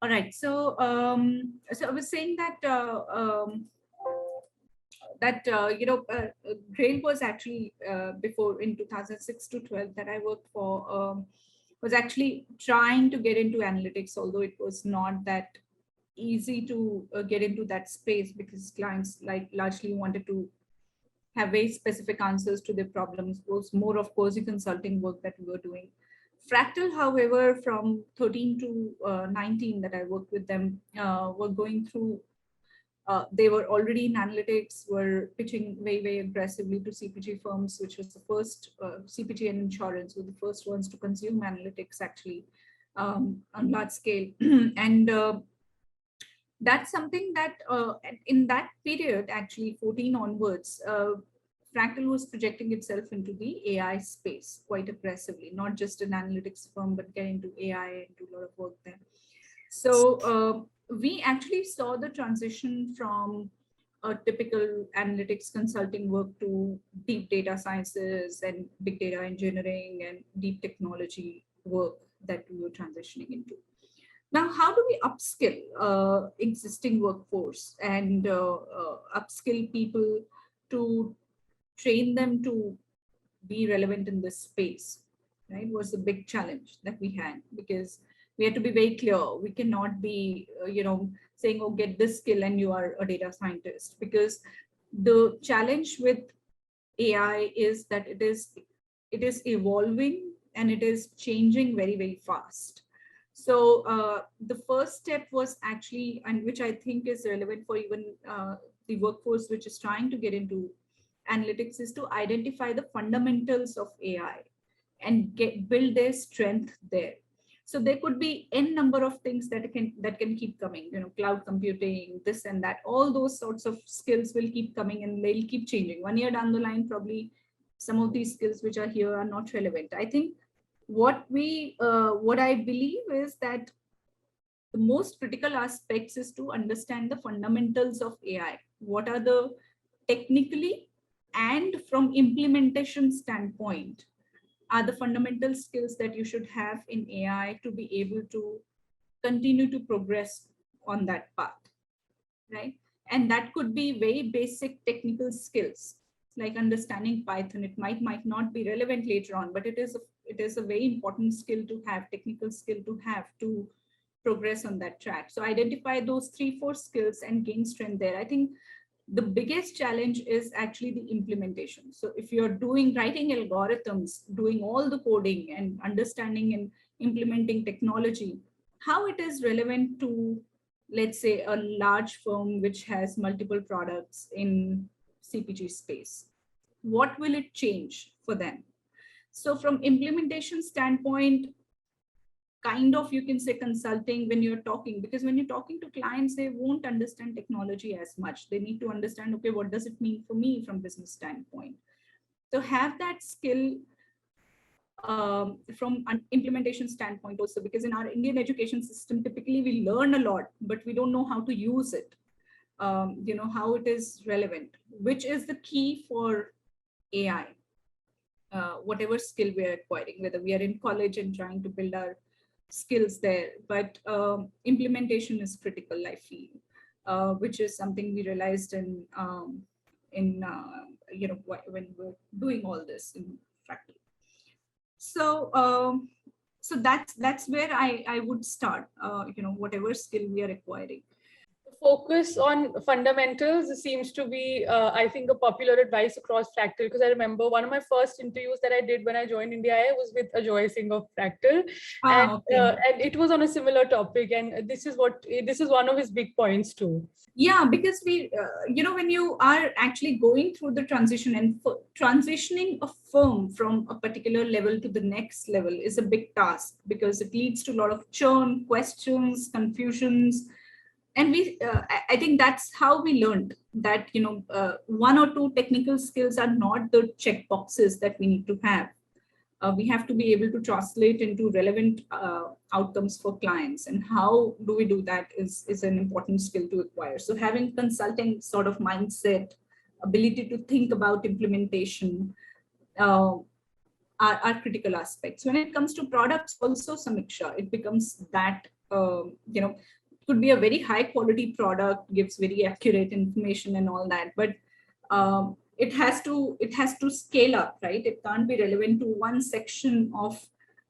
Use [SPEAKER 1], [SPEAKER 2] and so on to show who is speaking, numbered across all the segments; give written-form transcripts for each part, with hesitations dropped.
[SPEAKER 1] All right. So I was saying that Grail was actually before in 2006 to 12 that I worked for was actually trying to get into analytics, although it was not that easy to get into that space because clients like largely wanted to have very specific answers to their problems. It was more of cozy consulting work that we were doing. Fractal, however, from 13 to 19 that I worked with them, were going through, they were already in analytics, were pitching very, very aggressively to CPG firms, which was the first, CPG and insurance were the first ones to consume analytics actually on large scale. And that's something that in that period, actually 14 onwards, Fractal was projecting itself into the AI space quite aggressively, not just an analytics firm, but get into AI and do a lot of work there. So we actually saw the transition from a typical analytics consulting work to deep data sciences and big data engineering and deep technology work that we were transitioning into. Now, how do we upskill existing workforce and upskill people to train them to be relevant in this space, right? Was the big challenge that we had, because we had to be very clear. We cannot be, saying, oh, get this skill and you are a data scientist, because the challenge with AI is that it is evolving and it is changing very, very fast. So the first step was actually, and which I think is relevant for even the workforce which is trying to get into analytics, is to identify the fundamentals of AI and build their strength there. So there could be n number of things that can keep coming, cloud computing, this and that, all those sorts of skills will keep coming and they'll keep changing. 1 year down the line, probably some of these skills which are here are not relevant. I think what I believe is that the most critical aspects is to understand the fundamentals of AI. What are the technically and from implementation standpoint are the fundamental skills that you should have in AI to be able to continue to progress on that path, right? And that could be very basic technical skills like understanding Python. It might not be relevant later on, but it is a very important skill to have, technical skill to have to progress on that track. So identify those 3-4 skills and gain strength there. I think the biggest challenge is actually the implementation. So if you're writing algorithms, doing all the coding and understanding and implementing technology, how it is relevant to, let's say, a large firm which has multiple products in CPG space, what will it change for them? So from implementation standpoint, kind of, you can say consulting when you're talking, because when you're talking to clients, they won't understand technology as much. They need to understand, okay, what does it mean for me from business standpoint? So have that skill from an implementation standpoint also, because in our Indian education system, typically we learn a lot, but we don't know how to use it, how it is relevant, which is the key for AI, whatever skill we are acquiring, whether we are in college and trying to build our skills there, but implementation is critical, I feel, which is something we realized when we're doing all this in Fractal. So so that's where I would start, whatever skill we are acquiring.
[SPEAKER 2] Focus on fundamentals seems to be, I think, a popular advice across Fractal, because I remember one of my first interviews that I did when I joined India was with Ajoy Singh of Fractal, and it was on a similar topic, and this is one of his big points too.
[SPEAKER 1] Yeah, because we, when you are actually going through the transition and transitioning a firm from a particular level to the next level is a big task, because it leads to a lot of churn, questions, confusions. And I think that's how we learned that, 1 or 2 technical skills are not the check boxes that we need to have. We have to be able to translate into relevant outcomes for clients. And how do we do that is an important skill to acquire. So having consulting sort of mindset, ability to think about implementation are critical aspects. When it comes to products, also, Samiksha, it becomes that could be a very high quality product, gives very accurate information and all that, but it has to scale up, right? It can't be relevant to one section of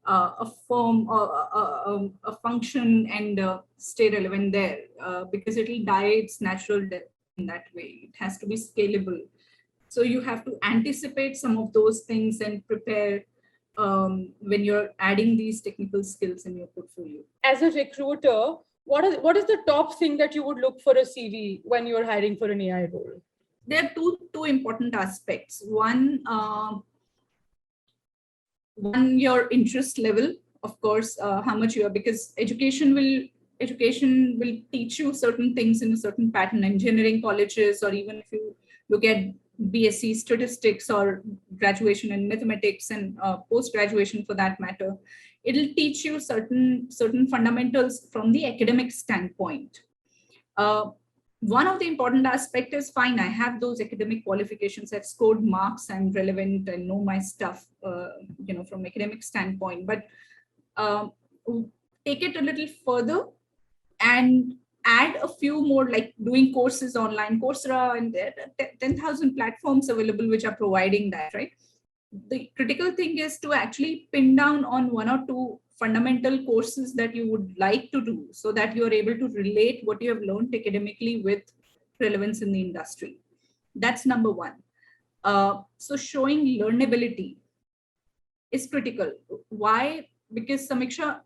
[SPEAKER 1] a firm or a function and stay relevant there, because it will die its natural death in that way. It has to be scalable. So you have to anticipate some of those things and prepare when you're adding these technical skills in your portfolio.
[SPEAKER 2] As a recruiter, what is the top thing that you would look for a CV when you're hiring for an AI role?
[SPEAKER 1] There are two important aspects. One, your interest level, of course, how much you are, because education will teach you certain things in a certain pattern. Engineering colleges, or even if you look at BSc statistics or graduation in mathematics and post-graduation for that matter, it'll teach you certain fundamentals from the academic standpoint. One of the important aspects is, fine, I have those academic qualifications, I've scored marks, I'm relevant and know my stuff, from academic standpoint, but take it a little further and add a few more, like doing courses online, Coursera, and there are 10,000 platforms available which are providing that, right? The critical thing is to actually pin down on one or two fundamental courses that you would like to do, so that you are able to relate what you have learned academically with relevance in the industry. That's number one. So showing learnability is critical. Why? Because Samiksha,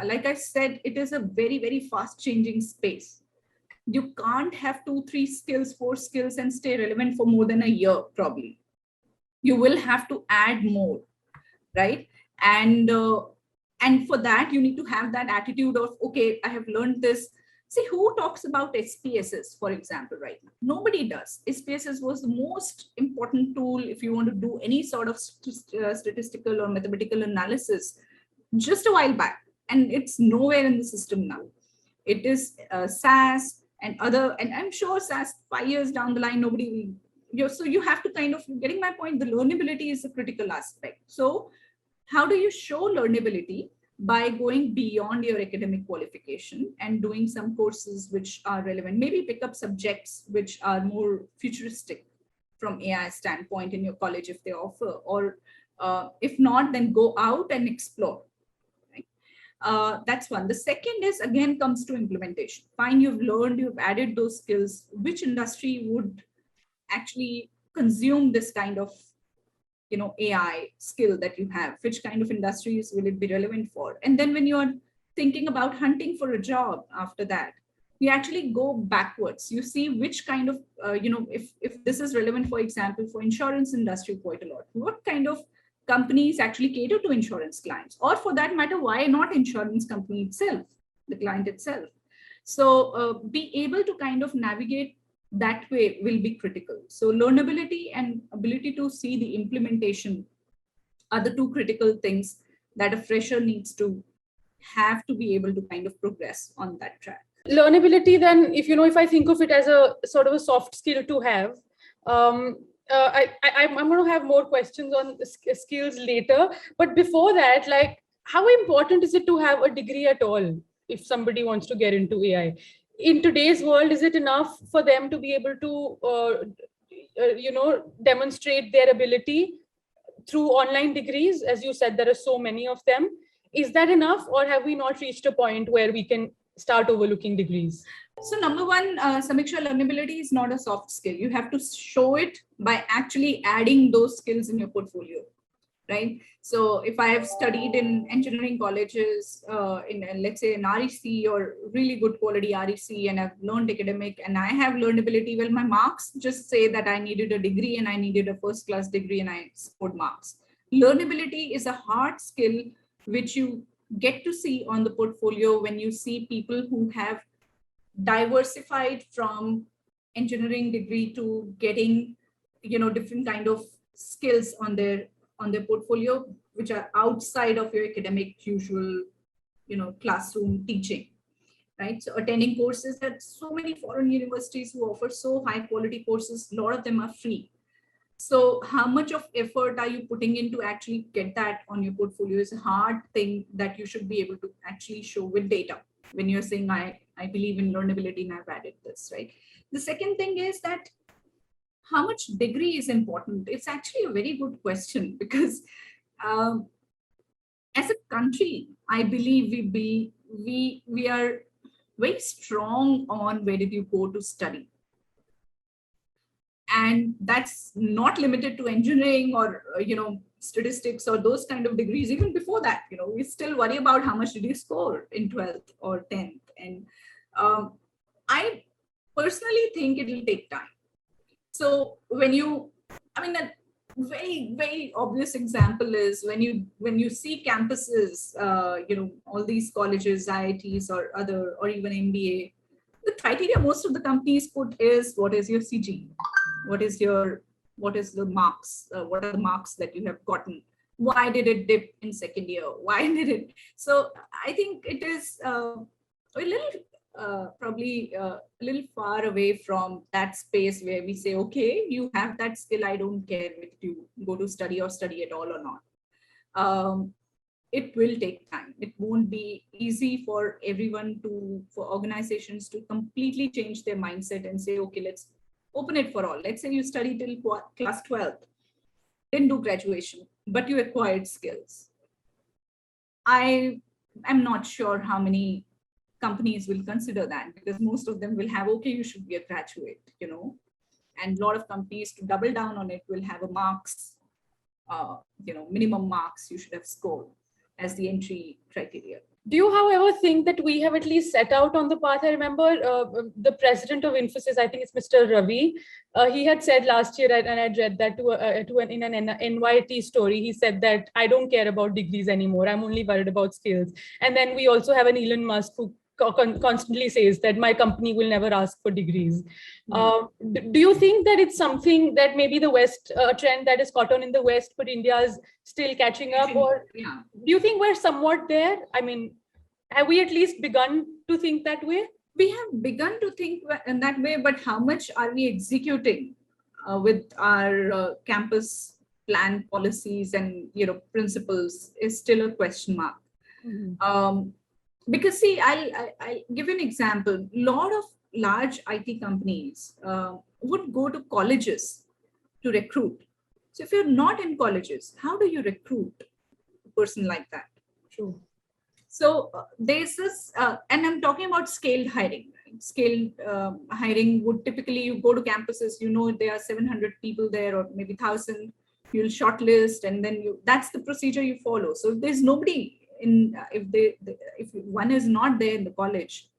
[SPEAKER 1] like I said, it is a very, very fast changing space. You can't have 2, 3 skills, 4 skills and stay relevant for more than a year, probably. You will have to add more, right? And for that, you need to have that attitude of, okay, I have learned this. See, who talks about SPSS, for example, right now? Nobody does. SPSS was the most important tool if you want to do any sort of statistical or mathematical analysis just a while back, and it's nowhere in the system now. It is SAS and I'm sure SAS 5 years down the line, nobody will. So you have to kind of, getting my point, the learnability is a critical aspect. So how do you show learnability? By going beyond your academic qualification and doing some courses which are relevant. Maybe pick up subjects which are more futuristic from AI standpoint in your college if they offer, or if not, then go out and explore. Right? That's one. The second is, again, comes to implementation. Fine, you've learned, you've added those skills. Which industry would actually consume this kind of AI skill that you have? Which kind of industries will it be relevant for? And then when you're thinking about hunting for a job after that, you actually go backwards. You see which kind of, if this is relevant, for example, for insurance industry quite a lot, what kind of companies actually cater to insurance clients? Or for that matter, why not insurance company itself, the client itself? So be able to kind of navigate that way will be critical. So learnability and ability to see the implementation are the two critical things that a fresher needs to have to be able to kind of progress on that track.
[SPEAKER 2] Learnability, then, if I think of it as a sort of a soft skill to have, I'm going to have more questions on skills later. But before that, like, how important is it to have a degree at all if somebody wants to get into AI? In today's world, is it enough for them to be able to, demonstrate their ability through online degrees? As you said, there are so many of them. Is that enough, or have we not reached a point where we can start overlooking degrees?
[SPEAKER 1] So number one, Samiksha, learnability is not a soft skill. You have to show it by actually adding those skills in your portfolio. Right. So if I have studied in engineering colleges, in let's say an REC or really good quality REC, and I've learned academic and I have learnability, well, my marks just say that I needed a degree and I needed a first class degree and I scored marks. Learnability is a hard skill which you get to see on the portfolio when you see people who have diversified from engineering degree to getting, different kind of skills on their portfolio, which are outside of your academic usual, classroom teaching, right? So attending courses, that so many foreign universities who offer so high quality courses, a lot of them are free. So how much of effort are you putting in to actually get that on your portfolio is a hard thing that you should be able to actually show with data. when you're saying, I believe in learnability and I've added this, right? The second thing is that how much degree is important? It's actually a very good question because um, as a country, I believe we are very strong on where did you go to study. And that's not limited to engineering or, statistics or those kind of degrees. Even before that, we still worry about how much did you score in 12th or 10th. And I personally think it will take time. So a very, very obvious example is when you see campuses, all these colleges, IITs or other, or even MBA, the criteria most of the companies put is what is your CG, what is the marks, what are the marks that you have gotten, why did it dip in second year, why did it. So I think it is a little probably a little far away from that space where we say, okay, you have that skill, I don't care if you go to study or study at all or not. It will take time. It won't be easy for for organizations to completely change their mindset and say, okay, let's open it for all. Let's say you study till class 12th, didn't do graduation, but you acquired skills. I am not sure how many companies will consider that, because most of them will have, okay, you should be a graduate, and a lot of companies, to double down on it, will have a marks, minimum marks you should have scored as the entry criteria.
[SPEAKER 2] Do you, however, think that we have at least set out on the path? I remember the president of Infosys, I think it's Mr. Ravi, he had said last year, and I'd read that in an NYT story, he said that I don't care about degrees anymore, I'm only worried about skills. And then we also have an Elon Musk who constantly says that my company will never ask for degrees. Do you think that it's something that maybe the West, trend that is caught on in the West, but India is still catching up? Or do you think we're somewhat there? I mean, have we at least begun to think that way?
[SPEAKER 1] We have begun to think in that way, but how much are we executing with our campus plan policies and principles is still a question mark. Because see, I'll give an example. A lot of large IT companies would go to colleges to recruit. So if you're not in colleges, how do you recruit a person like that?
[SPEAKER 2] True.
[SPEAKER 1] So there's this, and I'm talking about scaled hiring. Right? Scaled hiring would typically, you go to campuses, there are 700 people there or maybe 1,000, you'll shortlist, and then that's the procedure you follow. So if there's nobody if one is not there in the college,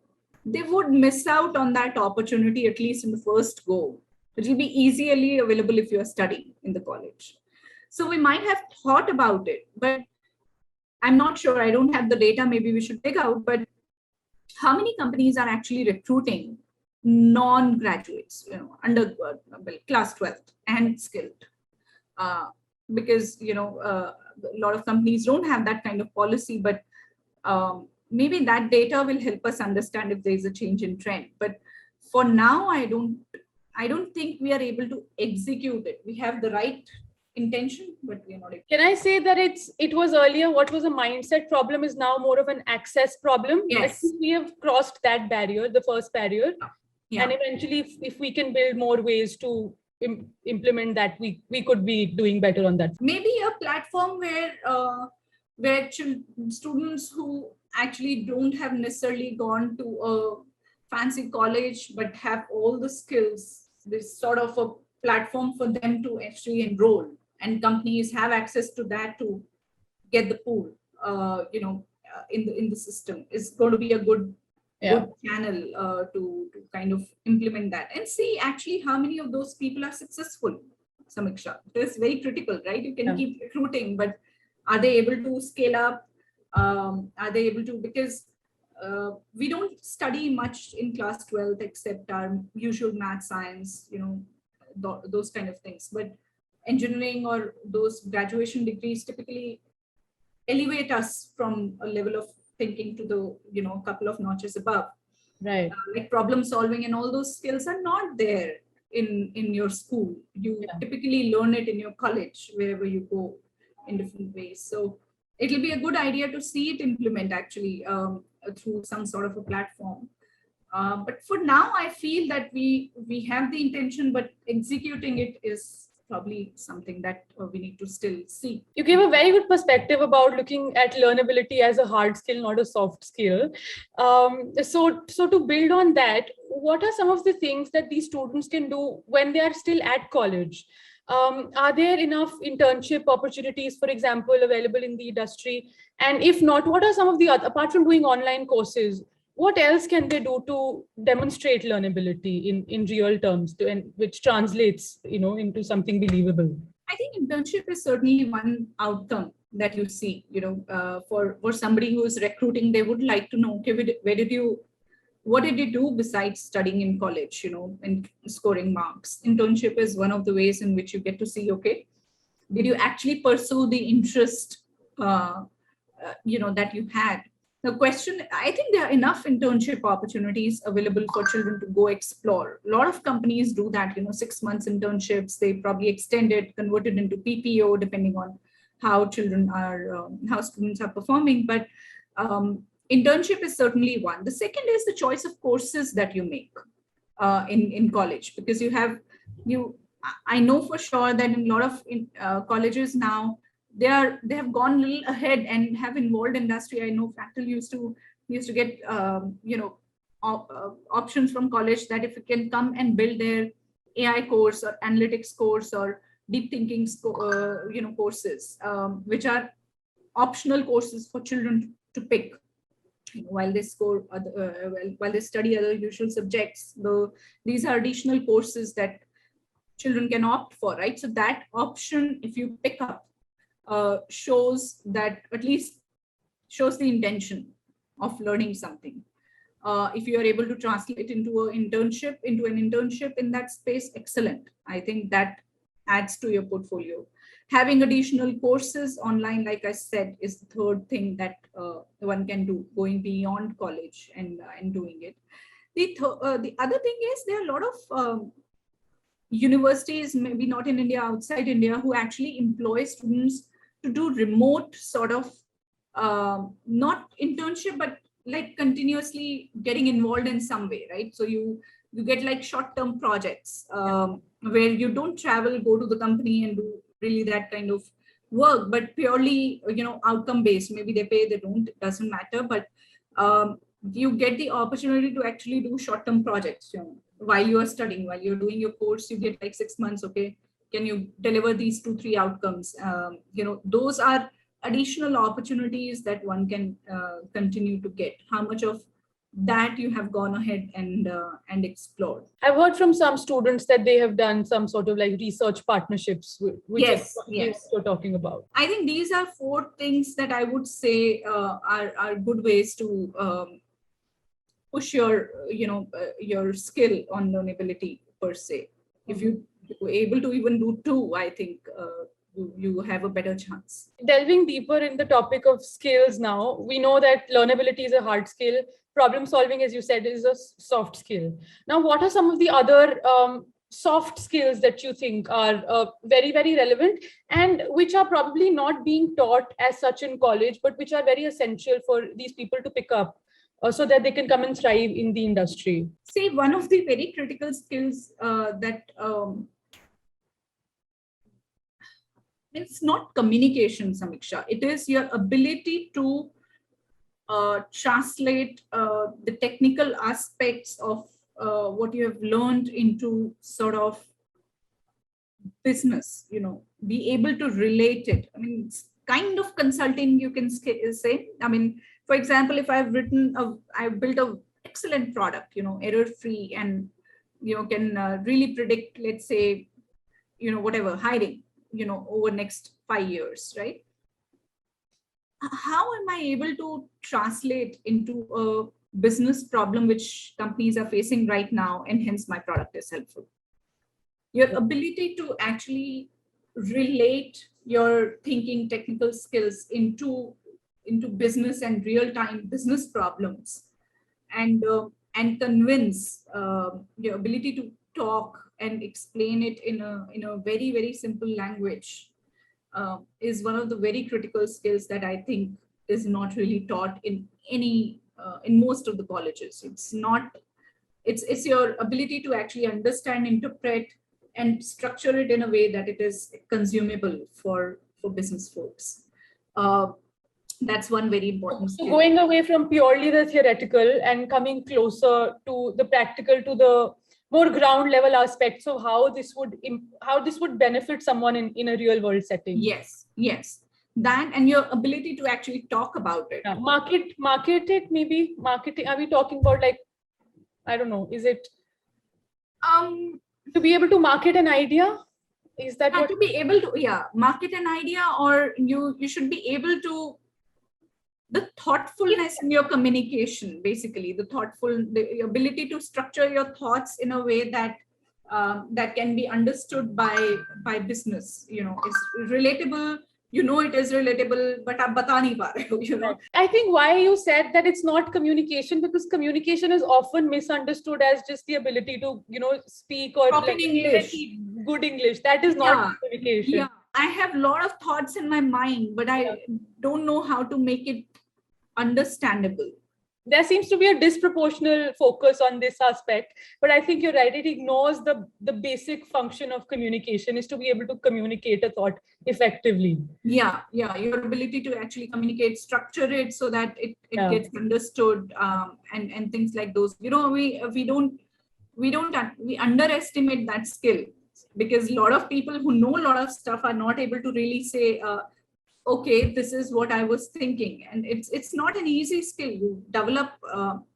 [SPEAKER 1] they would miss out on that opportunity, at least in the first go. It will be easily available if you are studying in the college. So we might have thought about it, but I'm not sure. I don't have the data. Maybe we should dig out. But how many companies are actually recruiting non-graduates, under class 12th and skilled? Because a lot of companies don't have that kind of policy, but maybe that data will help us understand if there is a change in trend. But for now, I don't think we are able to execute it. We have the right intention, but we are not able.
[SPEAKER 2] Can I say that it was earlier what was a mindset problem is now more of an access problem?
[SPEAKER 1] Yes.
[SPEAKER 2] I think we have crossed that barrier, the first barrier.
[SPEAKER 1] Yeah.
[SPEAKER 2] And eventually, if we can build more ways to implement that, we could be doing better on that.
[SPEAKER 1] Maybe a platform where students who actually don't have necessarily gone to a fancy college but have all the skills, this sort of a platform for them to actually enroll, and companies have access to that to get the pool in the system, is going to be a good channel to kind of implement that and see actually how many of those people are successful. Samiksha, that's very critical, right? You can keep recruiting, but are they able to scale up? Are they able to, because we don't study much in class 12 except our usual math, science, those kind of things. But engineering or those graduation degrees typically elevate us from a level of thinking to the a couple of notches above.
[SPEAKER 2] Right.
[SPEAKER 1] Like problem solving and all those skills are not there in your school. You typically learn it in your college, wherever you go, in different ways. So it'll be a good idea to see it implement actually through some sort of a platform. But for now, I feel that we have the intention, but executing it is probably something that we need to still see.
[SPEAKER 2] You gave a very good perspective about looking at learnability as a hard skill, not a soft skill. So to build on that, what are some of the things that these students can do when they are still at college? Are there enough internship opportunities, for example, available in the industry? And if not, what are some of the other, apart from doing online courses, what else can they do to demonstrate learnability in real terms, and which translates, into something believable?
[SPEAKER 1] I think internship is certainly one outcome that you see. For somebody who is recruiting, they would like to know, okay, what did you do besides studying in college, and scoring marks? Internship is one of the ways in which you get to see, okay, did you actually pursue the interest, that you had? The question, I think there are enough internship opportunities available for children to go explore. A lot of companies do that, 6 months internships, they probably extend it, convert it into PPO, depending on how how students are performing. But internship is certainly one. The second is the choice of courses that you make in college, because I know for sure that in a lot of colleges now, they have gone a little ahead and have involved industry. I know faculty used to get options from college that if you can come and build their AI course or analytics course or deep thinking courses, which are optional courses for children to pick while they while they study other usual subjects. These are additional courses that children can opt for, right? So that option, if you pick up, shows that, at least shows the intention of learning something. If you are able to translate into an internship in that space, excellent. I think that adds to your portfolio. Having additional courses online, like I said, is the third thing that one can do, going beyond college and doing it. The other thing is, there are a lot of universities, maybe not in India, outside India, who actually employ students to do remote sort of, not internship, but like continuously getting involved in some way, right? So you get like short-term projects where you don't travel, go to the company and do really that kind of work, but purely, outcome based. Maybe they pay, they don't, it doesn't matter, but you get the opportunity to actually do short-term projects, while you are studying, while you're doing your course. You get like 6 months, okay, can you deliver these 2-3 outcomes? Those are additional opportunities that one can continue to get. How much of that you have gone ahead and explored?
[SPEAKER 2] I've heard from some students that they have done some sort of like research partnerships, which is what you're talking about.
[SPEAKER 1] I think these are 4 things that I would say are good ways to push your skill on learnability per se. If you're able to even do 2, I think you have a better chance.
[SPEAKER 2] Delving deeper in the topic of skills now, we know that learnability is a hard skill. Problem solving, as you said, is a soft skill. Now, what are some of the other soft skills that you think are very, very relevant and which are probably not being taught as such in college, but which are very essential for these people to pick up so that they can come and thrive in the industry?
[SPEAKER 1] See, one of the very critical skills that it's not communication, Samiksha. It is your ability to translate the technical aspects of what you have learned into sort of business, be able to relate it. I mean, it's kind of consulting, you can say. I mean, for example, if I've built an excellent product, error-free, and, can really predict, let's say, whatever, hiring, over next 5 years, right? How am I able to translate into a business problem which companies are facing right now, and hence my product is helpful? Your ability to actually relate your thinking, technical skills into business and real-time business problems, and convince, your ability to talk and explain it in a very, very simple language, is one of the very critical skills that I think is not really taught in in most of the colleges. It's your ability to actually understand, interpret, and structure it in a way that it is consumable for business folks. That's one very important
[SPEAKER 2] So
[SPEAKER 1] skill.
[SPEAKER 2] going away from purely the theoretical and coming closer to the practical, to the more ground level aspects of how this would benefit someone in a real world setting.
[SPEAKER 1] Yes, that, and your ability to actually talk about it.
[SPEAKER 2] Yeah. Market it, maybe marketing. Are we talking about, like, I don't know, is it to be able to market an idea? Is that what?
[SPEAKER 1] To be able to market an idea, or you should be able to, the thoughtfulness in your communication, basically the ability to structure your thoughts in a way that that can be understood by business, is relatable. It is relatable, but aap bata nahi pa rahe ho,
[SPEAKER 2] I think why you said that it's not communication, because communication is often misunderstood as just the ability to, speak or
[SPEAKER 1] talk in English.
[SPEAKER 2] Good English. That is not communication.
[SPEAKER 1] Yeah, I have a lot of thoughts in my mind, but I don't know how to make it understandable.
[SPEAKER 2] There seems to be a disproportional focus on this aspect, but I think you're right. It ignores the basic function of communication, is to be able to communicate a thought effectively.
[SPEAKER 1] Yeah, your ability to actually communicate, structure it so that it gets understood, and things like those. We underestimate that skill, because a lot of people who know a lot of stuff are not able to really say, okay, this is what I was thinking. And it's not an easy skill. You develop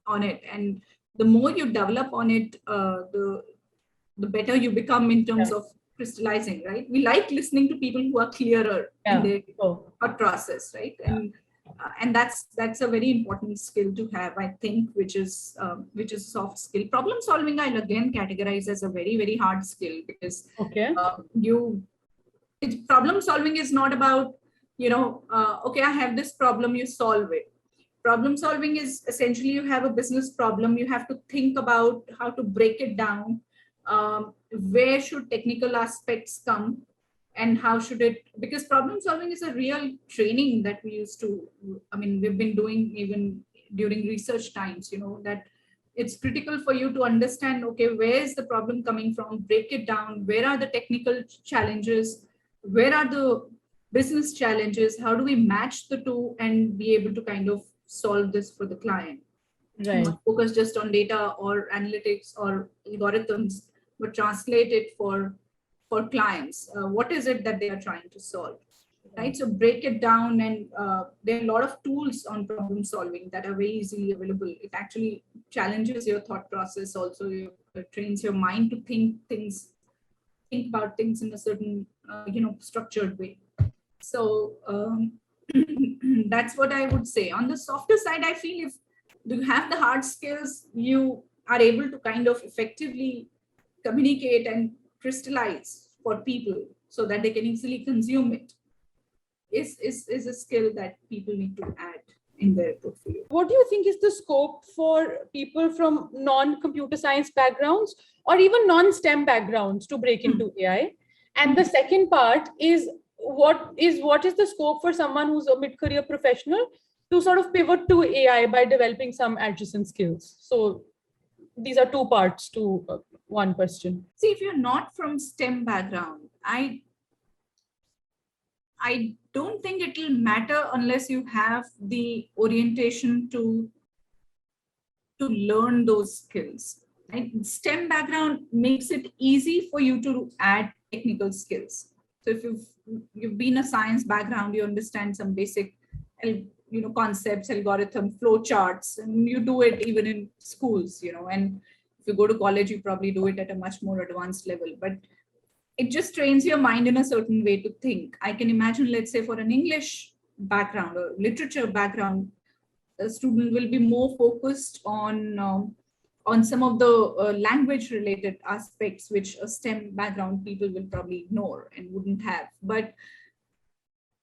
[SPEAKER 1] on it, and the more you develop on it, the better you become in terms of crystallizing, right? We like listening to people who are clearer in their thought process, right? And that's a very important skill to have, I think, which is soft skill. Problem solving, I'll again categorize as a very, very hard skill, because problem solving is not about, okay, I have this problem, you solve it. Problem solving is essentially, you have a business problem, you have to think about how to break it down. Where should technical aspects come, and how should it, because problem solving is a real training that we used to, we've been doing even during research times, that it's critical for you to understand, okay, where is the problem coming from, break it down, where are the technical challenges, where are the business challenges, how do we match the two and be able to kind of solve this for the client.
[SPEAKER 2] Right.
[SPEAKER 1] Not focus just on data or analytics or algorithms, but translate it for clients. What is it that they are trying to solve, right? So break it down, and there are a lot of tools on problem solving that are very easily available. It actually challenges your thought process also. It trains your mind to think about things in a certain, structured way. So that's what I would say. On the softer side, I feel if you have the hard skills, you are able to kind of effectively communicate and crystallize for people so that they can easily consume it. Is a skill that people need to add in their portfolio.
[SPEAKER 2] What do you think is the scope for people from non-computer science backgrounds or even non-STEM backgrounds to break into AI? And the second part is, what is the scope for someone who's a mid-career professional to sort of pivot to AI by developing some adjacent skills? So these are two parts to one question.
[SPEAKER 1] See, if you're not from STEM background, I don't think it will matter unless you have the orientation to learn those skills. Right? STEM background makes it easy for you to add technical skills. So if you've been a science background, you understand some basic, concepts, algorithm, flow charts, and you do it even in schools, and if you go to college, you probably do it at a much more advanced level, but it just trains your mind in a certain way to think. I can imagine, let's say for an English background or literature background, a student will be more focused on some of the language related aspects, which a STEM background people will probably ignore and wouldn't have. But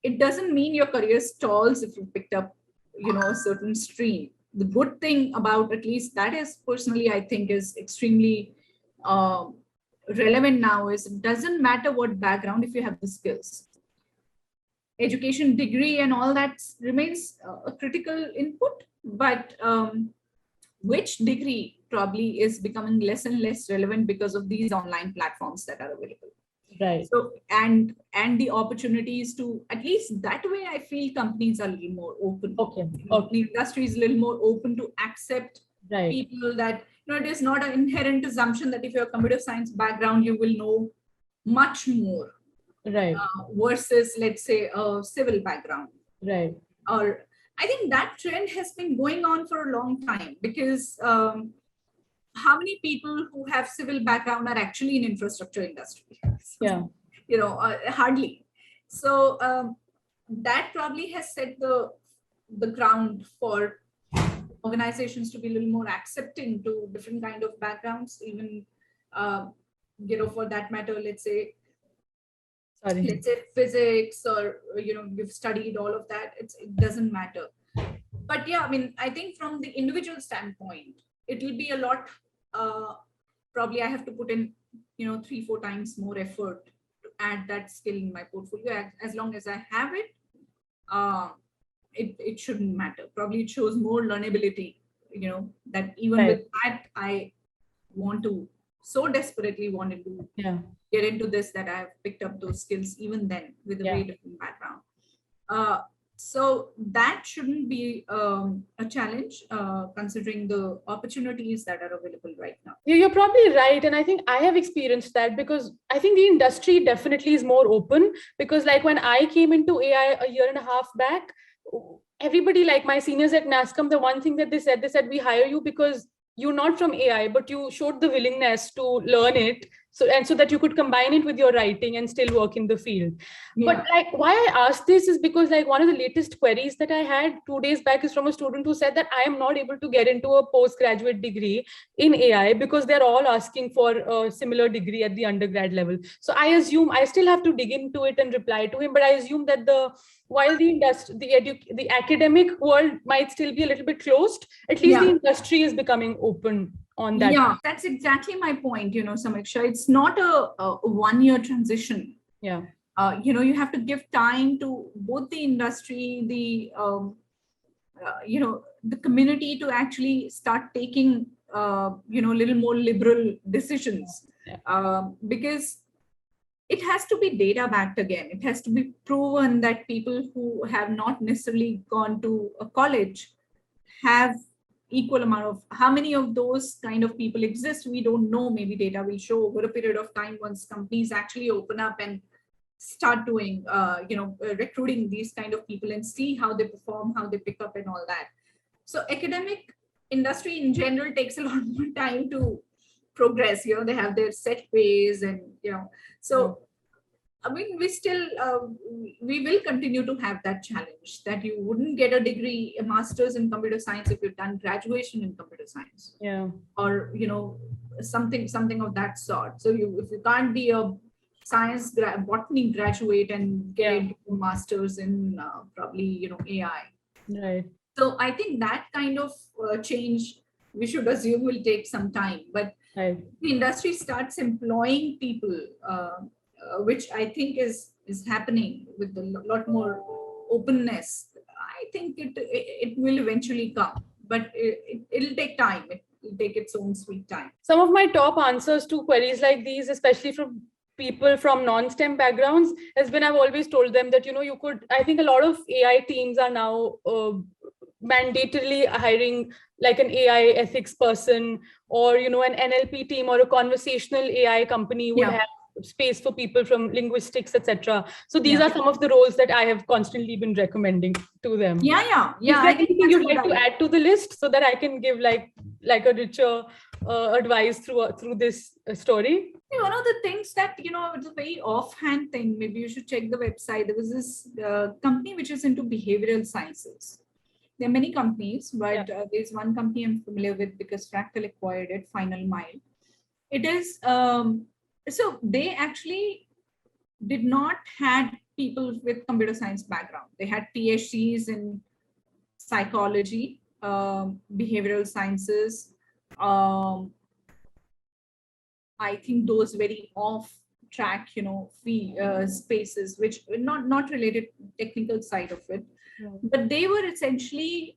[SPEAKER 1] it doesn't mean your career stalls if you picked up, a certain stream. The good thing about, at least that is personally, I think is extremely relevant now, is it doesn't matter what background if you have the skills. education degree and all that remains a critical input, but which degree probably is becoming less and less relevant because of these online platforms that are available.
[SPEAKER 2] Right.
[SPEAKER 1] So and the opportunities to, at least that way, I feel companies are a little more open.
[SPEAKER 2] Okay.
[SPEAKER 1] The industry is a little more open to accept people that, it is not an inherent assumption that if you're a computer science background, you will know much more.
[SPEAKER 2] Right.
[SPEAKER 1] Versus, let's say, a civil background.
[SPEAKER 2] Right.
[SPEAKER 1] Or I think that trend has been going on for a long time, because how many people who have civil background are actually in infrastructure industry?
[SPEAKER 2] Yeah.
[SPEAKER 1] Hardly. So that probably has set the ground for organizations to be a little more accepting to different kind of backgrounds, even for that matter, let's say physics, or you've studied all of that. It doesn't matter. But yeah, I mean, I think from the individual standpoint, it will be a lot. Probably I have to put in 3-4 times more effort to add that skill in my portfolio. As long as I have it, it shouldn't matter. Probably it shows more learnability, that even with that, I so desperately wanted to get into this, that I have picked up those skills even then with a very different background. So that shouldn't be a challenge, considering the opportunities that are available right now.
[SPEAKER 2] You're probably right. And I think I have experienced that, because I think the industry definitely is more open, because like when I came into AI a year and a half back, everybody, like my seniors at NASSCOM, the one thing that they said, we hire you because you're not from AI, but you showed the willingness to learn it. So that you could combine it with your writing and still work in the field. But like, why I asked this is because like one of the latest queries that I had 2 days back is from a student who said that I am not able to get into a postgraduate degree in AI because they're all asking for a similar degree at the undergrad level. So I assume I still have to dig into it and reply to him, but I assume that while the industry, the academic world might still be a little bit closed, at least the industry is becoming open on that.
[SPEAKER 1] Yeah, that's exactly my point, Samiksha. It's not a 1-year transition.
[SPEAKER 2] Yeah.
[SPEAKER 1] You have to give time to both the industry, the the community to actually start taking little more liberal decisions, because it has to be data backed again. It has to be proven that people who have not necessarily gone to a college have equal amount of, how many of those kind of people exist, we don't know. Maybe data will show over a period of time, once companies actually open up and start doing recruiting these kind of people and see how they perform, how they pick up and all that. So academic industry in general takes a lot more time to progress. They have their set ways, and so I mean, we will continue to have that challenge, that you wouldn't get a degree, a master's in computer science, if you've done graduation in computer science.
[SPEAKER 2] Yeah.
[SPEAKER 1] Or, something of that sort. So if you can't be a science botany graduate and get into a master's in probably, AI.
[SPEAKER 2] Right.
[SPEAKER 1] So I think that kind of change, we should assume, will take some time. But the industry starts employing people, which I think is happening with a lot more openness. I think it will eventually come, but it'll take time. It'll take its own sweet time.
[SPEAKER 2] Some of my top answers to queries like these, especially from people from non-STEM backgrounds, has been, I've always told them that, I think a lot of AI teams are now mandatorily hiring like an AI ethics person, or, an NLP team or a conversational AI company would have space for people from linguistics, etc. So these are some of the roles that I have constantly been recommending to them.
[SPEAKER 1] Yeah.
[SPEAKER 2] Is there anything you'd like to add to the list so that I can give like a richer advice through this story?
[SPEAKER 1] One of the things that, it's a very offhand thing, maybe you should check the website. There was this company which is into behavioral sciences. There are many companies, but there's one company I'm familiar with because Fractal acquired it, Final Mile. It is, so they actually did not had people with computer science background. They had PhDs in psychology, behavioral sciences. I think those very off track, spaces which not related technical side of it, but they were essentially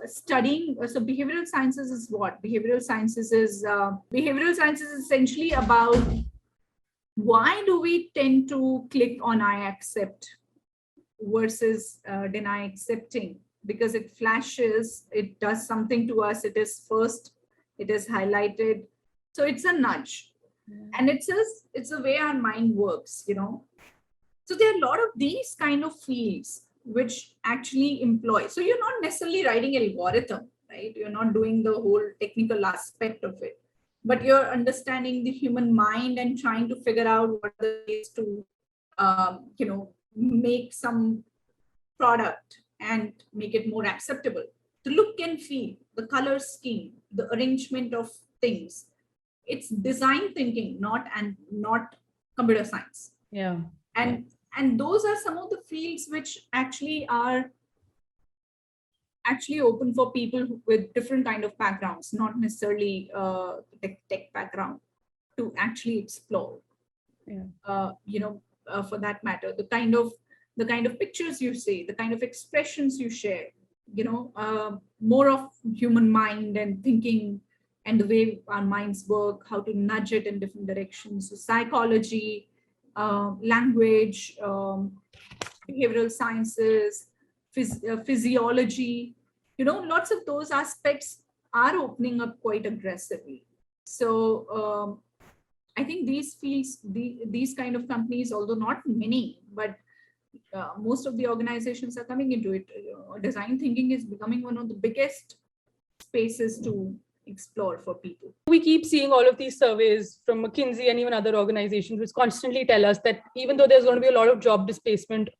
[SPEAKER 1] studying. So behavioral sciences is what? Behavioral sciences is essentially about why do we tend to click on I accept versus deny accepting, because it flashes, it does something to us, it is highlighted, so it's a nudge. And it's a way our mind works. So there are a lot of these kind of fields which actually employ. So you're not necessarily writing algorithm, right? You're not doing the whole technical aspect of it, but you're understanding the human mind and trying to figure out what are the ways to, make some product and make it more acceptable. The look and feel, the color scheme, the arrangement of things. It's design thinking, not computer science.
[SPEAKER 2] Yeah.
[SPEAKER 1] And those are some of the fields which actually are open for people with different kind of backgrounds, not necessarily tech background, to actually explore.
[SPEAKER 2] Yeah.
[SPEAKER 1] For that matter, the kind of pictures you see, the kind of expressions you share, more of human mind and thinking and the way our minds work, how to nudge it in different directions. So psychology, language, behavioral sciences, physiology, lots of those aspects are opening up quite aggressively. So I think these fields, these kind of companies, although not many, but most of the organizations are coming into it. Design thinking is becoming one of the biggest spaces to explore for people.
[SPEAKER 2] We keep seeing all of these surveys from McKinsey and even other organizations which constantly tell us that even though there's going to be a lot of job displacement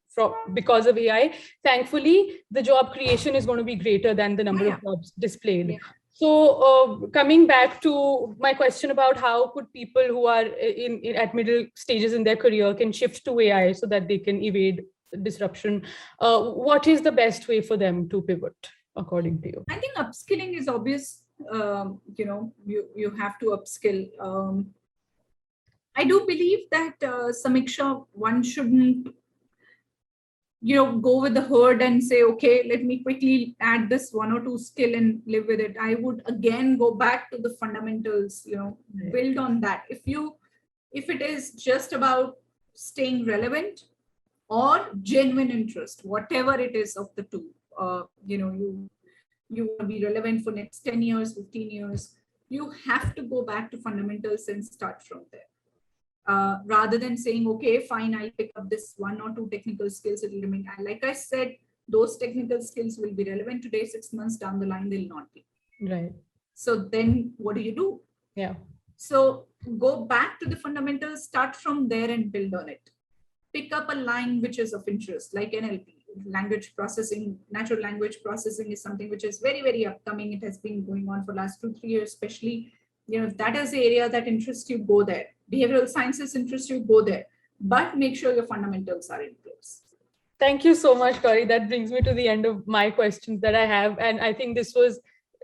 [SPEAKER 2] because of AI, thankfully the job creation is going to be greater than the number of jobs displayed. Yeah. So coming back to my question about how could people who are at middle stages in their career can shift to AI so that they can evade disruption, what is the best way for them to pivot according to you?
[SPEAKER 1] I think upskilling is obvious. You have to upskill. I do believe that Samiksha, one shouldn't go with the herd and say, okay, let me quickly add this one or two skill and live with it. I would again go back to the fundamentals, build on that. If it is just about staying relevant or genuine interest, whatever it is of the two, you want to be relevant for next 10 years, 15 years, you have to go back to fundamentals and start from there. Rather than saying, okay, fine, I'll pick up this one or two technical skills, it will remain. Like I said, those technical skills will be relevant today, 6 months down the line, they'll not be.
[SPEAKER 2] Right.
[SPEAKER 1] So then what do you do?
[SPEAKER 2] Yeah.
[SPEAKER 1] So go back to the fundamentals, start from there and build on it. Pick up a line which is of interest, like NLP. Language processing, natural language processing is something which is very, very upcoming. It has been going on for the last 2-3 years, especially, if that is the area that interests you, go there. Behavioral sciences interest you, go there. But make sure your fundamentals are in place.
[SPEAKER 2] Thank you so much, Gauri. That brings me to the end of my questions that I have. And I think this was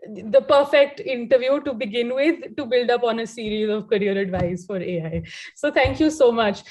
[SPEAKER 2] the perfect interview to begin with, to build up on a series of career advice for AI. So thank you so much.